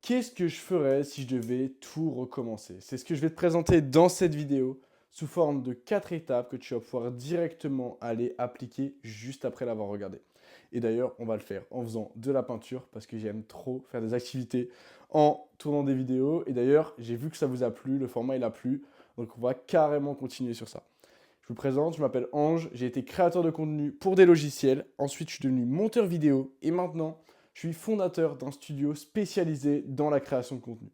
Qu'est-ce que je ferais si je devais tout recommencer? C'est ce que je vais te présenter dans cette vidéo sous forme de 4 étapes que tu vas pouvoir directement aller appliquer juste après l'avoir regardé. Et d'ailleurs, on va le faire en faisant de la peinture parce que j'aime trop faire des activités en tournant des vidéos. Et d'ailleurs, j'ai vu que ça vous a plu, le format il a plu, donc on va carrément continuer sur ça. Je vous présente, je m'appelle Ange, j'ai été créateur de contenu pour des logiciels, ensuite je suis devenu monteur vidéo et maintenant je suis fondateur d'un studio spécialisé dans la création de contenu.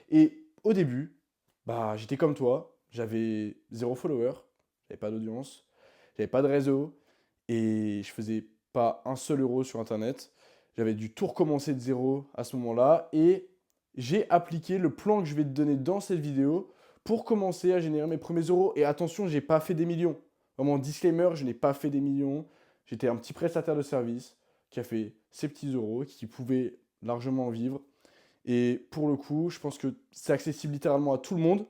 Et au début, j'étais comme toi, j'avais zéro follower, j'avais pas d'audience, j'avais pas de réseau et je faisais pas un seul euro sur internet. J'avais dû tout recommencer de zéro à ce moment-là et j'ai appliqué le plan que je vais te donner dans cette vidéo pour commencer à générer mes premiers euros. Et attention, j'ai pas fait des millions. Vraiment, disclaimer, je n'ai pas fait des millions. J'étais un petit prestataire de service qui a fait ses petits euros, qui pouvait largement en vivre. Et pour le coup, je pense que c'est accessible littéralement à tout le monde,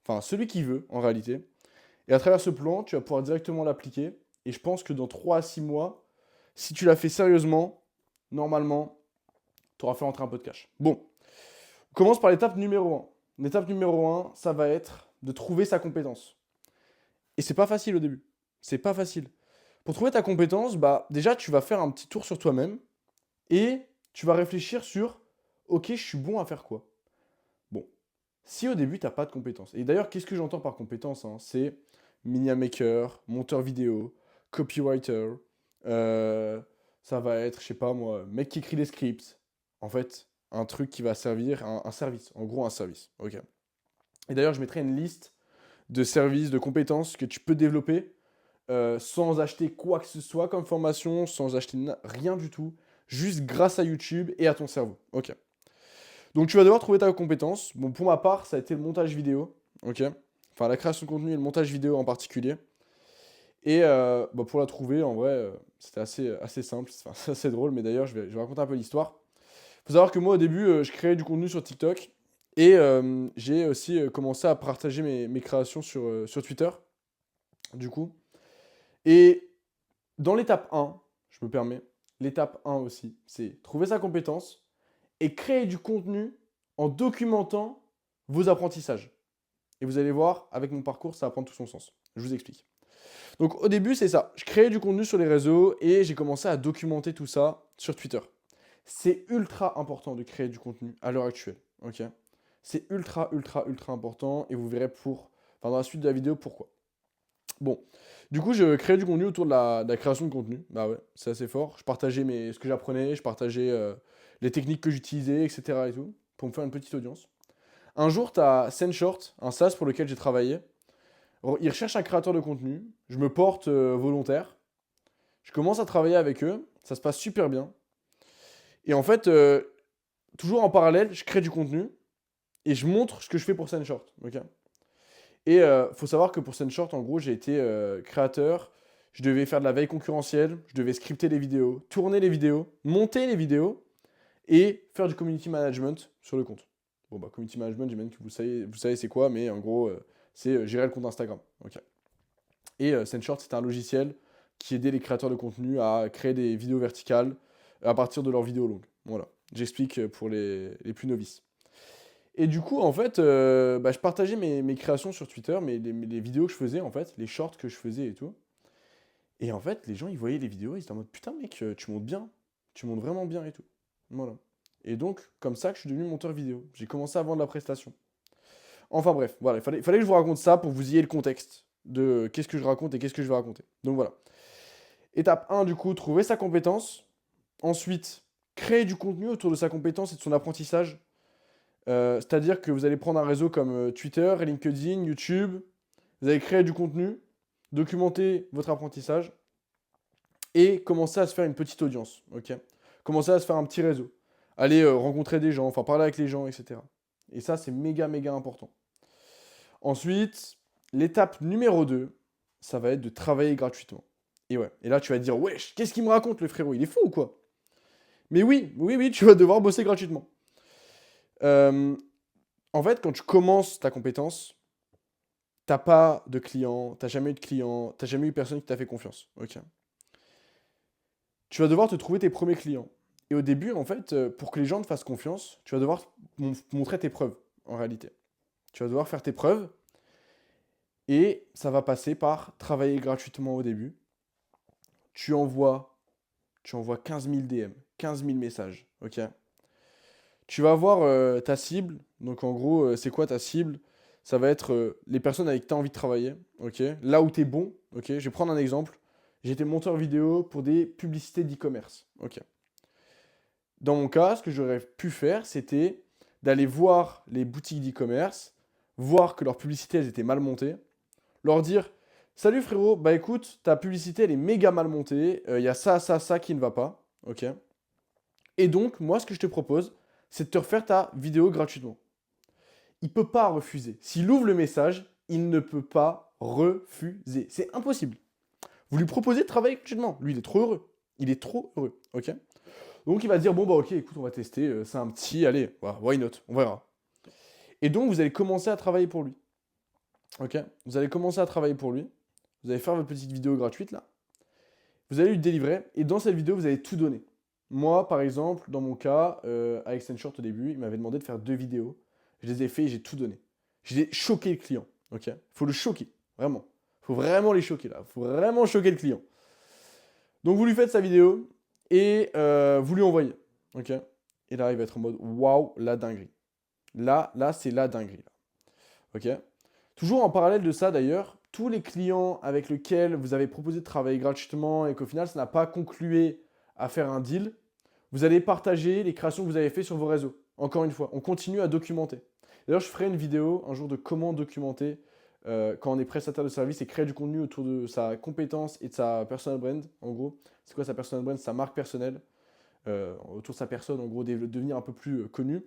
enfin celui qui veut en réalité. Et à travers ce plan, tu vas pouvoir directement l'appliquer. Et je pense que dans 3 à 6 mois, si tu l'as fait sérieusement, normalement, tu auras fait rentrer un peu de cash. Bon, on commence par l'étape numéro 1. L'étape numéro 1, ça va être de trouver sa compétence. Et c'est pas facile au début. C'est pas facile. Pour trouver ta compétence, déjà tu vas faire un petit tour sur toi-même et tu vas réfléchir sur OK, je suis bon à faire quoi? Bon, si au début tu n'as pas de compétences. Et d'ailleurs, qu'est-ce que j'entends par compétence, hein? C'est media maker, monteur vidéo, copywriter, euh, ça va être, je sais pas moi, mec qui écrit des scripts. En fait, un truc qui va servir, un service, en gros un service. Ok. Et d'ailleurs, je mettrai une liste de services, de compétences que tu peux développer sans acheter quoi que ce soit comme formation, sans acheter rien du tout, juste grâce à YouTube et à ton cerveau. Ok. Donc tu vas devoir trouver ta compétence. Bon, pour ma part, ça a été le montage vidéo. Ok. Enfin, la création de contenu et le montage vidéo en particulier. Et pour la trouver, en vrai, c'était assez simple. Enfin, c'est assez drôle, mais d'ailleurs, je vais raconter un peu l'histoire. Faut savoir que moi, au début, je créais du contenu sur TikTok. Et j'ai aussi commencé à partager mes créations sur Twitter, du coup. Et dans l'étape 1, je me permets, l'étape 1 aussi, c'est trouver sa compétence et créer du contenu en documentant vos apprentissages. Et vous allez voir, avec mon parcours, ça va prendre tout son sens. Je vous explique. Donc au début, c'est ça. Je créais du contenu sur les réseaux et j'ai commencé à documenter tout ça sur Twitter. C'est ultra important de créer du contenu à l'heure actuelle. Ok. C'est ultra important et vous verrez dans la suite de la vidéo pourquoi. Bon, du coup, je créais du contenu autour de la création de contenu. Bah ouais, c'est assez fort. Je partageais ce que j'apprenais, je partageais les techniques que j'utilisais, etc. et tout, pour me faire une petite audience. Un jour, tu as Sendshort, un SaaS pour lequel j'ai travaillé. Ils recherchent un créateur de contenu. Je me porte volontaire. Je commence à travailler avec eux. Ça se passe super bien. Et en fait, toujours en parallèle, je crée du contenu et je montre ce que je fais pour Sendshort. Ok. Et faut savoir que pour Sendshort, en gros, j'ai été créateur. Je devais faire de la veille concurrentielle. Je devais scripter les vidéos, tourner les vidéos, monter les vidéos et faire du community management sur le compte. Bon, community management, j'imagine que vous savez c'est quoi, mais en gros, c'est gérer le compte Instagram. Ok. Et Sendshort, c'est un logiciel qui aidait les créateurs de contenu à créer des vidéos verticales à partir de leurs vidéos longues. Voilà. J'explique pour les plus novices. Et du coup, en fait, je partageais mes créations sur Twitter, les vidéos que je faisais, en fait, les shorts que je faisais et tout. Et en fait, les gens, ils voyaient les vidéos, ils étaient en mode putain, mec, tu montes bien. Tu montes vraiment bien et tout. Voilà. Et donc, comme ça que je suis devenu monteur vidéo. J'ai commencé à vendre la prestation. Enfin bref, voilà, il fallait que je vous raconte ça pour que vous ayez le contexte de qu'est-ce que je raconte et qu'est-ce que je vais raconter. Donc voilà. Étape 1, du coup, trouver sa compétence. Ensuite, créer du contenu autour de sa compétence et de son apprentissage. C'est-à-dire que vous allez prendre un réseau comme Twitter, LinkedIn, YouTube. Vous allez créer du contenu, documenter votre apprentissage et commencer à se faire une petite audience. Ok. Commencer à se faire un petit réseau. Aller rencontrer des gens, enfin parler avec les gens, etc. Et ça, c'est méga important. Ensuite, l'étape numéro 2, ça va être de travailler gratuitement. Et ouais, et là tu vas te dire, wesh, qu'est-ce qu'il me raconte le frérot? Il est fou ou quoi? Mais oui, tu vas devoir bosser gratuitement. Euh, En fait, quand tu commences ta compétence, t'as pas de client, t'as jamais eu de client, t'as jamais eu personne qui t'a fait confiance. Ok. Tu vas devoir te trouver tes premiers clients. Et au début, en fait, pour que les gens te fassent confiance, tu vas devoir montrer tes preuves, en réalité. Tu vas devoir faire tes preuves et ça va passer par travailler gratuitement au début. Tu envoies, tu envoies 15 000 DM, 15 000 messages, ok? Tu vas avoir ta cible. Donc en gros, c'est quoi ta cible? Ça va être les personnes avec qui tu as envie de travailler, ok? Là où tu es bon, ok? Je vais prendre un exemple. J'étais monteur vidéo pour des publicités d'e-commerce, ok? Dans mon cas, ce que j'aurais pu faire, c'était d'aller voir les boutiques d'e-commerce, voir que leurs publicités, elles étaient mal montées, leur dire: salut frérot, bah écoute, ta publicité, elle est méga mal montée, il y a ça, ça, ça qui ne va pas, ok? Et donc, moi, ce que je te propose, c'est de te refaire ta vidéo gratuitement. Il ne peut pas refuser. S'il ouvre le message, il ne peut pas refuser. C'est impossible. Vous lui proposez de travailler gratuitement. Lui, il est trop heureux. Il est trop heureux, ok? Donc, il va dire: bon, bah ok, écoute, on va tester, c'est un petit, allez, why not, on verra. Et donc, vous allez commencer à travailler pour lui. Ok? Vous allez commencer à travailler pour lui. Vous allez faire votre petite vidéo gratuite, là. Vous allez lui délivrer. Et dans cette vidéo, vous allez tout donner. Moi, par exemple, dans mon cas, avec Short au début, il m'avait demandé de faire 2 vidéos. Je les ai fait et j'ai tout donné. J'ai choqué le client. Ok? Faut le choquer. Vraiment. Faut vraiment les choquer, là. Faut vraiment choquer le client. Donc, vous lui faites sa vidéo et vous lui envoyez. Ok? Et là, il va être en mode waouh, la dinguerie. Là, c'est la dinguerie. Là. Ok? Toujours en parallèle de ça d'ailleurs, tous les clients avec lesquels vous avez proposé de travailler gratuitement et qu'au final ça n'a pas conclué à faire un deal, vous allez partager les créations que vous avez faites sur vos réseaux. Encore une fois, on continue à documenter. D'ailleurs, je ferai une vidéo un jour de comment documenter quand on est prestataire de service et créer du contenu autour de sa compétence et de sa personal brand. En gros, c'est quoi sa personal brand? Sa marque personnelle. Autour de sa personne, en gros, devenir un peu plus connu.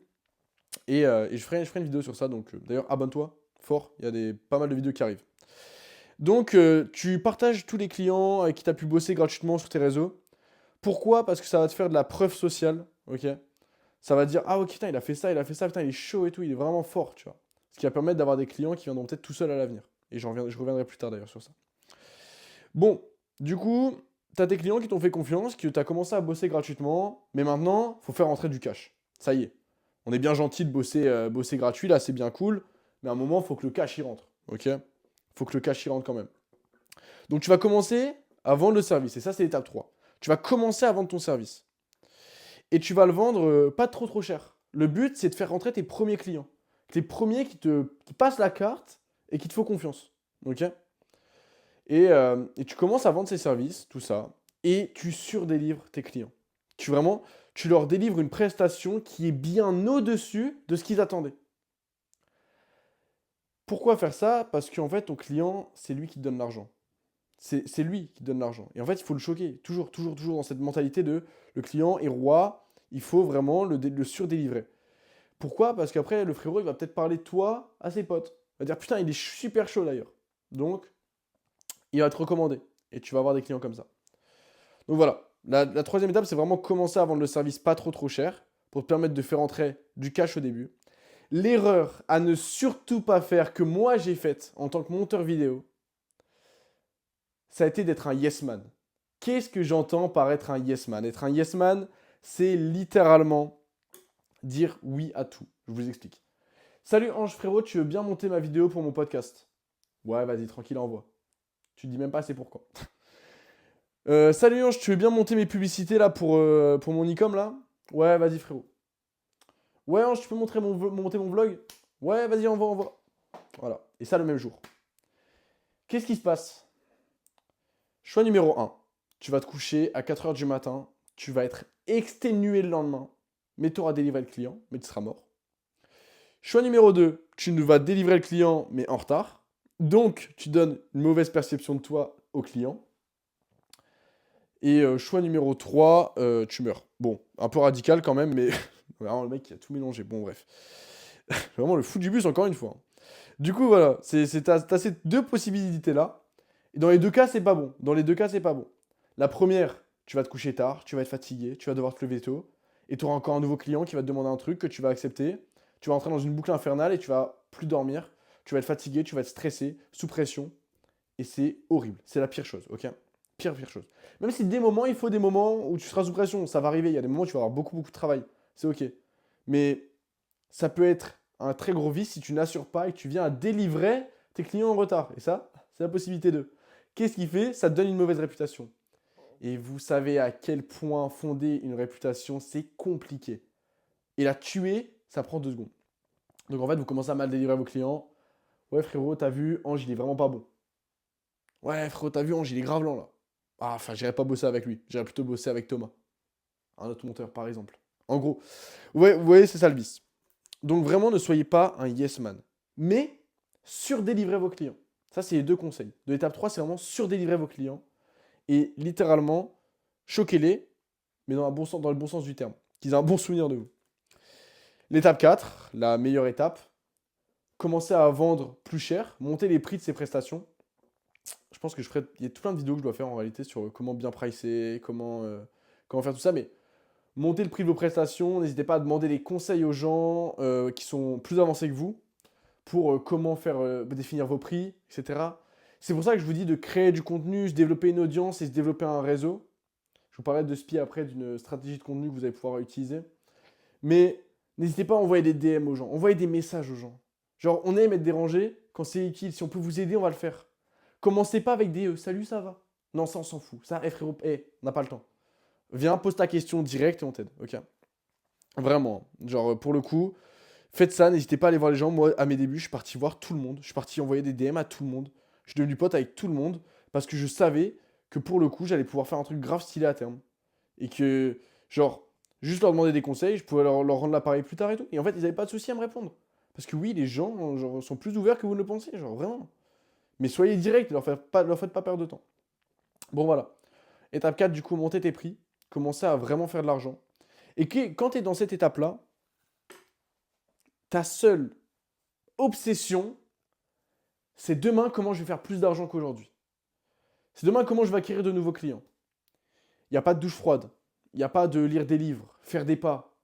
Et je ferai une vidéo sur ça. Donc, d'ailleurs, abonne-toi fort. Il y a pas mal de vidéos qui arrivent. Donc, tu partages tous les clients avec qui tu as pu bosser gratuitement sur tes réseaux. Pourquoi? Parce que ça va te faire de la preuve sociale. Ok? Ça va te dire: ah, ok, putain, il a fait ça, putain, il est chaud et tout, il est vraiment fort, tu vois. Ce qui va permettre d'avoir des clients qui viendront peut-être tout seuls à l'avenir. Et je reviendrai plus tard d'ailleurs sur ça. Bon, du coup, tu as tes clients qui t'ont fait confiance, que tu as commencé à bosser gratuitement, mais maintenant, il faut faire rentrer du cash. Ça y est. On est bien gentil de bosser gratuit, là, c'est bien cool, mais à un moment, il faut que le cash y rentre. Ok? Il faut que le cash y rentre quand même. Donc, tu vas commencer à vendre le service, et ça, c'est l'étape 3. Tu vas commencer à vendre ton service. Et tu vas le vendre pas trop cher. Le but, c'est de faire rentrer tes premiers clients. Les premiers qui passent la carte et qui te font confiance. Ok? Et tu commences à vendre ces services, tout ça, et tu surdélivres tes clients. Tu leur délivres une prestation qui est bien au-dessus de ce qu'ils attendaient. Pourquoi faire ça? Parce qu'en fait, ton client, c'est lui qui te donne l'argent. C'est lui qui te donne l'argent. Et en fait, il faut le choquer. Toujours dans cette mentalité de le client est roi, il faut vraiment le surdélivrer. Pourquoi? Parce qu'après, le frérot, il va peut-être parler de toi à ses potes. Il va dire: putain, il est super chaud d'ailleurs. Donc, il va te recommander. Et tu vas avoir des clients comme ça. Donc voilà. La troisième étape, c'est vraiment commencer à vendre le service pas trop cher pour te permettre de faire entrer du cash au début. L'erreur à ne surtout pas faire que moi j'ai faite en tant que monteur vidéo, ça a été d'être un yes man. Qu'est-ce que j'entends par être un yes man? Être un yes man, c'est littéralement dire oui à tout. Je vous explique. Salut Ange frérot, tu veux bien monter ma vidéo pour mon podcast? Ouais, vas-y, tranquille, envoie. Tu te dis même pas c'est pourquoi. Salut Ange, tu veux bien monter mes publicités là pour mon e-com là? Ouais, vas-y frérot. Ouais Ange, tu peux monter mon vlog? Ouais, vas-y, envoie. Voilà. Et ça le même jour. Qu'est-ce qui se passe? Choix numéro 1. Tu vas te coucher à 4h du matin. Tu vas être exténué le lendemain. Mais tu auras délivré le client, mais tu seras mort. Choix numéro 2. Tu vas délivrer le client, mais en retard. Donc, tu donnes une mauvaise perception de toi au client. Et choix numéro 3, tu meurs. Bon, un peu radical quand même, mais vraiment le mec qui a tout mélangé. Bon, bref. Vraiment le fou du bus, encore une fois. Du coup, voilà, t'as ces deux possibilités-là. Et dans les deux cas, c'est pas bon. La première, tu vas te coucher tard, tu vas être fatigué, tu vas devoir te lever tôt. Et tu auras encore un nouveau client qui va te demander un truc que tu vas accepter. Tu vas entrer dans une boucle infernale et tu vas plus dormir. Tu vas être fatigué, tu vas être stressé, sous pression. Et c'est horrible. C'est la pire chose, ok? pire chose. Même si des moments, il faut des moments où tu seras sous pression, ça va arriver, il y a des moments où tu vas avoir beaucoup de travail, c'est ok. Mais ça peut être un très gros vice si tu n'assures pas et que tu viens à délivrer tes clients en retard. Et ça, c'est la possibilité de. Qu'est-ce qui fait? Ça te donne une mauvaise réputation. Et vous savez à quel point fonder une réputation, c'est compliqué. Et la tuer, ça prend 2 secondes. Donc en fait, vous commencez à mal délivrer vos clients. Ouais frérot, t'as vu, Ange, il est vraiment pas bon. Ouais frérot, t'as vu, Ange, il est grave lent là. Ah, enfin, j'irai pas bosser avec lui. J'irai plutôt bosser avec Thomas. Un autre monteur, par exemple. En gros, ouais, vous voyez, c'est ça le vice. Donc vraiment, ne soyez pas un yes man. Mais surdélivrez vos clients. Ça, c'est les 2 conseils. De l'étape 3, c'est vraiment surdélivrer vos clients. Et littéralement, choquez-les, mais dans le bon sens du terme. Qu'ils aient un bon souvenir de vous. L'étape 4, la meilleure étape, commencer à vendre plus cher, monter les prix de ses prestations. Je pense que il y a tout plein de vidéos que je dois faire en réalité sur comment bien pricer, comment faire tout ça, mais monter le prix de vos prestations, n'hésitez pas à demander des conseils aux gens qui sont plus avancés que vous pour comment faire définir vos prix, etc. C'est pour ça que je vous dis de créer du contenu, se développer une audience et se développer un réseau. Je vous parlerai de SPI après d'une stratégie de contenu que vous allez pouvoir utiliser. Mais n'hésitez pas à envoyer des DM aux gens, envoyer des messages aux gens. Genre, on aime être dérangé quand c'est utile. Si on peut vous aider, on va le faire. Commencez pas avec des salut, ça va. Non, ça, on s'en fout. Ça, frérot, on n'a pas le temps. Viens, pose ta question direct et on t'aide. Ok. Vraiment. Genre, pour le coup, faites ça. N'hésitez pas à aller voir les gens. Moi, à mes débuts, je suis parti voir tout le monde. Je suis parti envoyer des DM à tout le monde. Je suis devenu pote avec tout le monde parce que je savais que pour le coup, j'allais pouvoir faire un truc grave stylé à terme. Et que, genre, juste leur demander des conseils, je pouvais leur rendre l'appareil plus tard et tout. Et en fait, ils n'avaient pas de souci à me répondre. Parce que oui, les gens genre, sont plus ouverts que vous ne le pensez, genre vraiment. Mais soyez direct, leur faites pas perdre de temps. Bon, voilà. Étape 4, du coup, monter tes prix. Commencer à vraiment faire de l'argent. Et quand tu es dans cette étape-là, ta seule obsession, c'est demain comment je vais faire plus d'argent qu'aujourd'hui. C'est demain comment je vais acquérir de nouveaux clients. Il n'y a pas de douche froide. Il n'y a pas de lire des livres, faire des pas.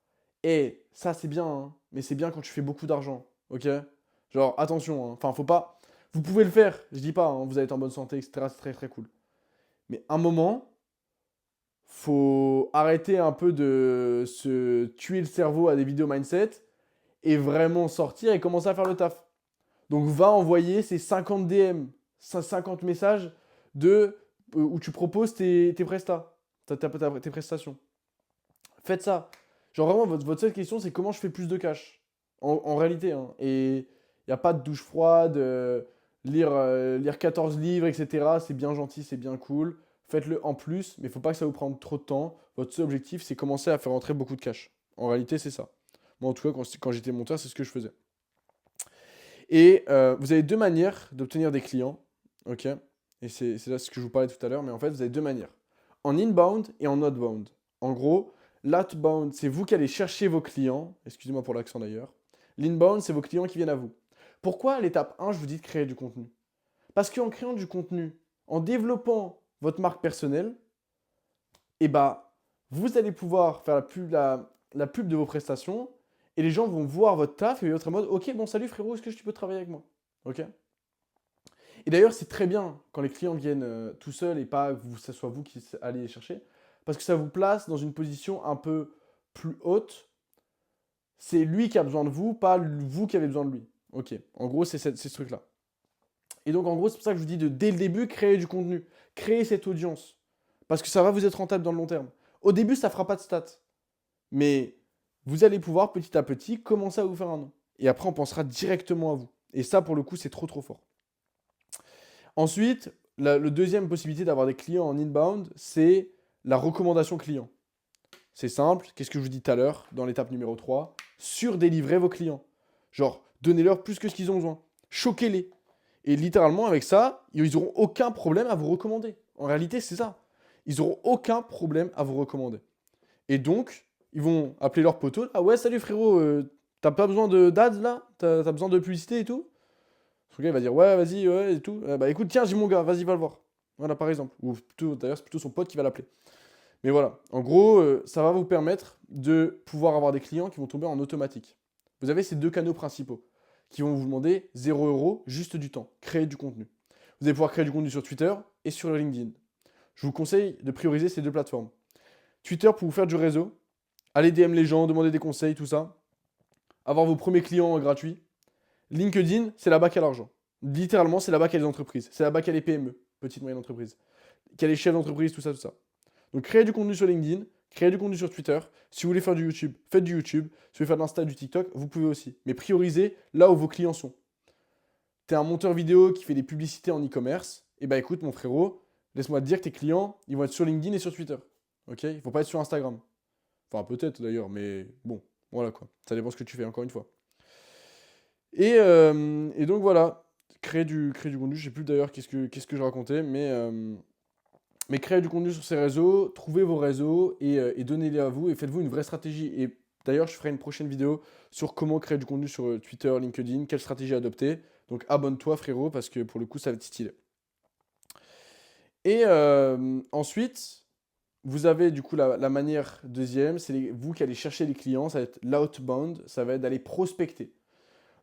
Et ça, c'est bien, hein, mais c'est bien quand tu fais beaucoup d'argent. Ok? Genre, attention, hein. Enfin, faut pas. Vous pouvez le faire, je dis pas, hein, vous allez être en bonne santé, etc. C'est très très cool. Mais un moment, faut arrêter un peu de se tuer le cerveau à des vidéos mindset et vraiment sortir et commencer à faire le taf. Donc va envoyer ces 50 DM, 50 messages où tu proposes tes prestats, tes prestations. Faites ça. Genre vraiment, votre seule question, c'est comment je fais plus de cash. En réalité, hein. Et il n'y a pas de douche froide, lire 14 livres, etc. C'est bien gentil, c'est bien cool. Faites-le en plus, mais il ne faut pas que ça vous prenne trop de temps. Votre seul objectif, c'est commencer à faire rentrer beaucoup de cash. En réalité, c'est ça. Moi, en tout cas, quand j'étais monteur, c'est ce que je faisais. Et vous avez 2 manières d'obtenir des clients. Ok? Et c'est là ce que je vous parlais tout à l'heure. Mais en fait, vous avez 2 manières. En inbound et en outbound. En gros, l'outbound, c'est vous qui allez chercher vos clients. Excusez-moi pour l'accent d'ailleurs. L'inbound, c'est vos clients qui viennent à vous. Pourquoi l'étape 1, je vous dis de créer du contenu? Parce qu'en créant du contenu, en développant votre marque personnelle, eh ben, vous allez pouvoir faire la pub de vos prestations et les gens vont voir votre taf et être en mode ok, bon, salut frérot, est-ce que tu peux travailler avec moi? Ok? Et d'ailleurs, c'est très bien quand les clients viennent tout seuls et pas que ce soit vous qui allez les chercher parce que ça vous place dans une position un peu plus haute. C'est lui qui a besoin de vous, pas vous qui avez besoin de lui. Ok, en gros, c'est ce truc-là. Et donc, en gros, c'est pour ça que je vous dis de, dès le début, créer du contenu, créer cette audience. Parce que ça va vous être rentable dans le long terme. Au début, ça ne fera pas de stats. Mais vous allez pouvoir, petit à petit, commencer à vous faire un nom. Et après, on pensera directement à vous. Et ça, pour le coup, c'est trop, trop fort. Ensuite, la deuxième possibilité d'avoir des clients en inbound, c'est la recommandation client. C'est simple, qu'est-ce que je vous dis tout à l'heure, dans l'étape numéro 3, surdélivrer vos clients. Genre, donnez-leur plus que ce qu'ils ont besoin. Choquez-les. Et littéralement, avec ça, ils n'auront aucun problème à vous recommander. En réalité, c'est ça. Ils n'auront aucun problème à vous recommander. Et donc, ils vont appeler leur poteau. Ah ouais, salut frérot, t'as pas besoin d'ads là? T'as besoin de publicité et tout? Ce gars, il va dire ouais, vas-y, ouais, et tout. Bah écoute, tiens, j'ai mon gars, vas-y, va le voir. Voilà, par exemple. Ou plutôt, d'ailleurs, c'est plutôt son pote qui va l'appeler. Mais voilà, en gros, ça va vous permettre de pouvoir avoir des clients qui vont tomber en automatique. Vous avez ces 2 canaux principaux qui vont vous demander 0 €, juste du temps, créer du contenu. Vous allez pouvoir créer du contenu sur Twitter et sur LinkedIn. je vous conseille de prioriser ces deux plateformes. Twitter pour vous faire du réseau, aller DM les gens, demander des conseils, tout ça. Avoir vos premiers clients gratuits. LinkedIn, c'est là-bas qu'il y a l'argent. Littéralement, c'est là-bas qu'il y a les entreprises. C'est là-bas qu'il y a les PME, petites moyennes entreprises. Qu'il y a les chefs d'entreprise, tout ça, tout ça. Donc créez du contenu sur LinkedIn, créez du contenu sur Twitter. Si vous voulez faire du YouTube, faites du YouTube. Si vous voulez faire de l'Insta, du TikTok, vous pouvez aussi. Mais priorisez là où vos clients sont. T'es un monteur vidéo qui fait des publicités en e-commerce. Et bah écoute, mon frérot, laisse-moi te dire que tes clients, ils vont être sur LinkedIn et sur Twitter. Ok? Il ne faut pas être sur Instagram. Enfin, peut-être d'ailleurs, mais bon, voilà quoi. Ça dépend ce que tu fais, encore une fois. Et donc voilà, créer du contenu. Je sais plus d'ailleurs qu'est-ce que je racontais, mais créez du contenu sur ces réseaux, trouvez vos réseaux et donnez-les à vous et faites-vous une vraie stratégie. Et d'ailleurs, je ferai une prochaine vidéo sur comment créer du contenu sur Twitter, LinkedIn, quelle stratégie adopter. Donc abonne-toi frérot, parce que pour le coup, ça va être stylé. Et ensuite, vous avez du coup la manière deuxième, c'est vous qui allez chercher les clients, ça va être l'outbound, ça va être d'aller prospecter.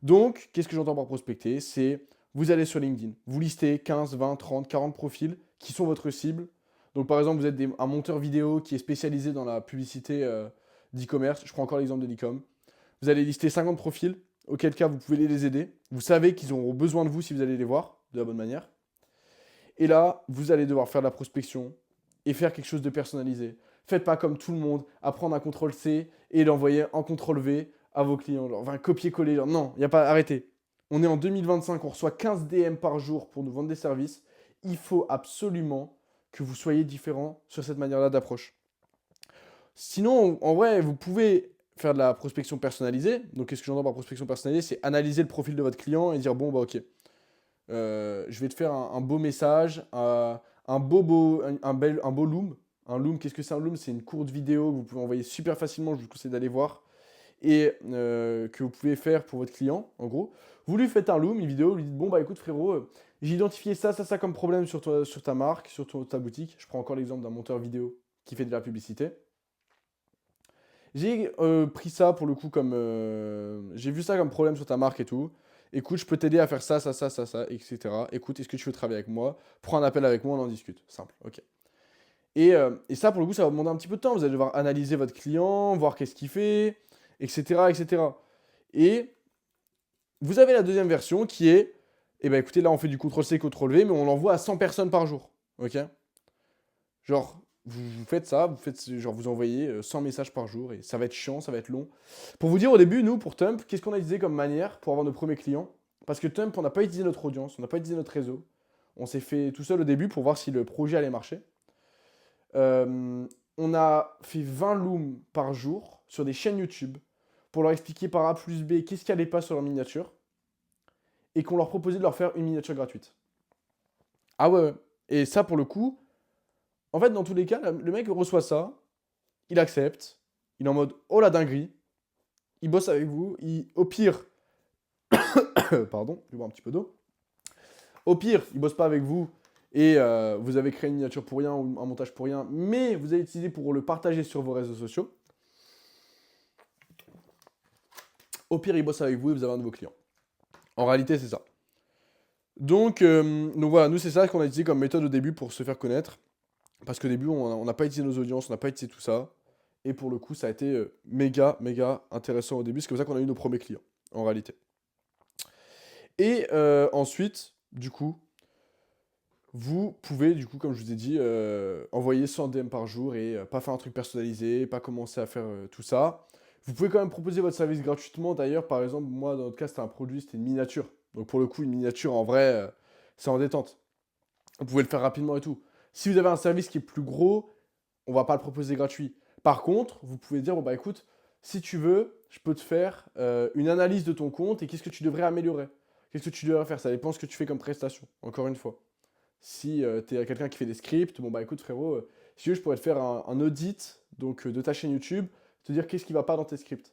Donc, qu'est-ce que j'entends par prospecter? C'est vous allez sur LinkedIn, vous listez 15, 20, 30, 40 profils qui sont votre cible. Donc, par exemple, vous êtes un monteur vidéo qui est spécialisé dans la publicité d'e-commerce. Je prends encore l'exemple de l'e-com. Vous allez lister 50 profils, auquel cas vous pouvez les aider. Vous savez qu'ils auront besoin de vous si vous allez les voir de la bonne manière. Et là, vous allez devoir faire de la prospection et faire quelque chose de personnalisé. Faites pas comme tout le monde, apprendre un CTRL-C et l'envoyer en CTRL-V à vos clients. Genre, enfin, copier-coller. Non, il n'y a pas, arrêtez. On est en 2025, on reçoit 15 DM par jour pour nous vendre des services. Il faut absolument que vous soyez différent sur cette manière-là d'approche. Sinon, en vrai, vous pouvez faire de la prospection personnalisée. Donc, qu'est-ce que j'entends par prospection personnalisée? C'est analyser le profil de votre client et dire, bon, bah ok, je vais te faire un beau message, un beau loom. Un loom, qu'est-ce que c'est un loom? C'est une courte vidéo que vous pouvez envoyer super facilement, je vous conseille d'aller voir, et que vous pouvez faire pour votre client, en gros. Vous lui faites un loom, une vidéo, vous lui dites, bon bah écoute frérot, j'ai identifié ça comme problème sur ta marque, sur ta boutique. Je prends encore l'exemple d'un monteur vidéo qui fait de la publicité. J'ai pris ça pour le coup comme... j'ai vu ça comme problème sur ta marque et tout. Écoute, je peux t'aider à faire ça, etc. Écoute, est-ce que tu veux travailler avec moi? Prends un appel avec moi, on en discute. Simple, ok. Et ça, pour le coup, ça va demander un petit peu de temps. Vous allez devoir analyser votre client, voir qu'est-ce qu'il fait, etc., etc. Et vous avez la deuxième version qui est, eh ben écoutez, là, on fait du CTRL-C, CTRL-V, mais on l'envoie à 100 personnes par jour. Ok? Genre, vous faites ça, vous envoyez 100 messages par jour et ça va être chiant, ça va être long. Pour vous dire, au début, nous, pour Tump, qu'est-ce qu'on a utilisé comme manière pour avoir nos premiers clients? Parce que Tump, on n'a pas utilisé notre audience, on n'a pas utilisé notre réseau. On s'est fait tout seul au début pour voir si le projet allait marcher. On a fait 20 looms par jour sur des chaînes YouTube pour leur expliquer par A plus B qu'est-ce qui n'allait pas sur leur miniature et qu'on leur proposait de leur faire une miniature gratuite. Ah ouais, ouais. Et ça, pour le coup, en fait, dans tous les cas, le mec reçoit ça, il accepte, il est en mode oh la dinguerie, il bosse avec vous, au pire, pardon, je vais boire un petit peu d'eau. Au pire, il bosse pas avec vous et vous avez créé une miniature pour rien ou un montage pour rien, mais vous avez utilisé pour le partager sur vos réseaux sociaux. Au pire, il bosse avec vous et vous avez un nouveau client. En réalité, c'est ça. Donc voilà, nous c'est ça qu'on a utilisé comme méthode au début pour se faire connaître. Parce qu'au début, on n'a pas utilisé nos audiences, on n'a pas utilisé tout ça. Et pour le coup, ça a été méga intéressant au début. C'est comme ça qu'on a eu nos premiers clients, en réalité. Et ensuite, du coup, vous pouvez, du coup, comme je vous ai dit, envoyer 100 DM par jour et pas faire un truc personnalisé, pas commencer à faire tout ça. Vous pouvez quand même proposer votre service gratuitement. D'ailleurs, par exemple, moi, dans notre cas, c'était un produit, c'était une miniature. Donc pour le coup, une miniature, en vrai, c'est en détente. Vous pouvez le faire rapidement et tout. Si vous avez un service qui est plus gros, on va pas le proposer gratuit. Par contre, vous pouvez dire, bon bah écoute, si tu veux, je peux te faire une analyse de ton compte et qu'est-ce que tu devrais améliorer. Qu'est-ce que tu devrais faire? Ça dépend de ce que tu fais comme prestation, encore une fois. Si tu es quelqu'un qui fait des scripts, bon bah écoute frérot, si tu veux, je pourrais te faire un audit donc, de ta chaîne YouTube, te dire qu'est-ce qui va pas dans tes scripts.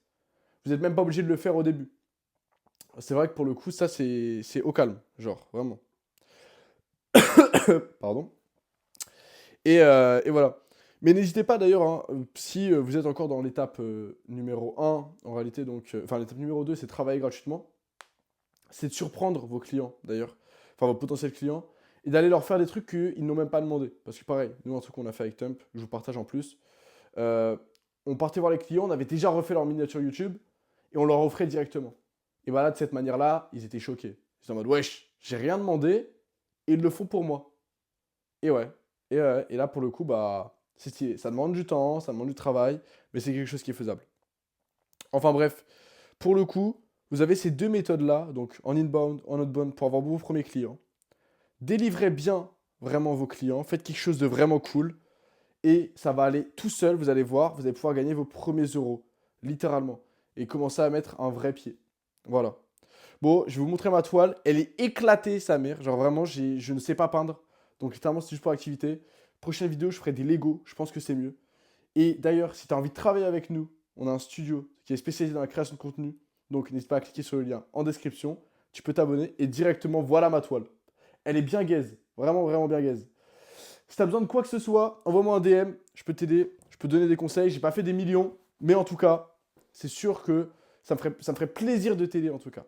Vous n'êtes même pas obligé de le faire au début. C'est vrai que pour le coup, ça c'est au calme, genre, vraiment. Pardon. Et voilà. Mais n'hésitez pas d'ailleurs, hein, si vous êtes encore dans l'étape numéro 1, en réalité, donc, enfin l'étape numéro 2, c'est travailler gratuitement. C'est de surprendre vos clients d'ailleurs, enfin vos potentiels clients, et d'aller leur faire des trucs qu'ils n'ont même pas demandé. Parce que pareil, nous, un truc qu'on a fait avec Tump, je vous partage en plus, euh, on partait voir les clients, on avait déjà refait leur miniature YouTube, et on leur offrait directement. Et voilà, de cette manière-là, ils étaient choqués. Ils étaient en mode, wesh, j'ai rien demandé, et ils le font pour moi. Et ouais, et là, pour le coup, bah, c'est stylé. Ça demande du temps, ça demande du travail, mais c'est quelque chose qui est faisable. Enfin bref, pour le coup, vous avez ces deux méthodes-là, donc en inbound, en outbound, pour avoir vos premiers clients. Délivrez bien vraiment vos clients, faites quelque chose de vraiment cool, et ça va aller tout seul, vous allez voir, vous allez pouvoir gagner vos premiers euros, littéralement, et commencer à mettre un vrai pied. Voilà. Bon, je vais vous montrer ma toile, elle est éclatée, sa mère, genre vraiment, je ne sais pas peindre, donc littéralement, c'est juste pour activité. Prochaine vidéo, je ferai des Lego, je pense que c'est mieux. Et d'ailleurs, si tu as envie de travailler avec nous, on a un studio qui est spécialisé dans la création de contenu. Donc n'hésite pas à cliquer sur le lien en description. Tu peux t'abonner et directement, voilà ma toile. Elle est bien gaze. Vraiment, vraiment bien gaze. Si tu as besoin de quoi que ce soit, envoie-moi un DM. Je peux t'aider. Je peux te donner des conseils. J'ai pas fait des millions. Mais en tout cas, c'est sûr que ça me ferait plaisir de t'aider en tout cas.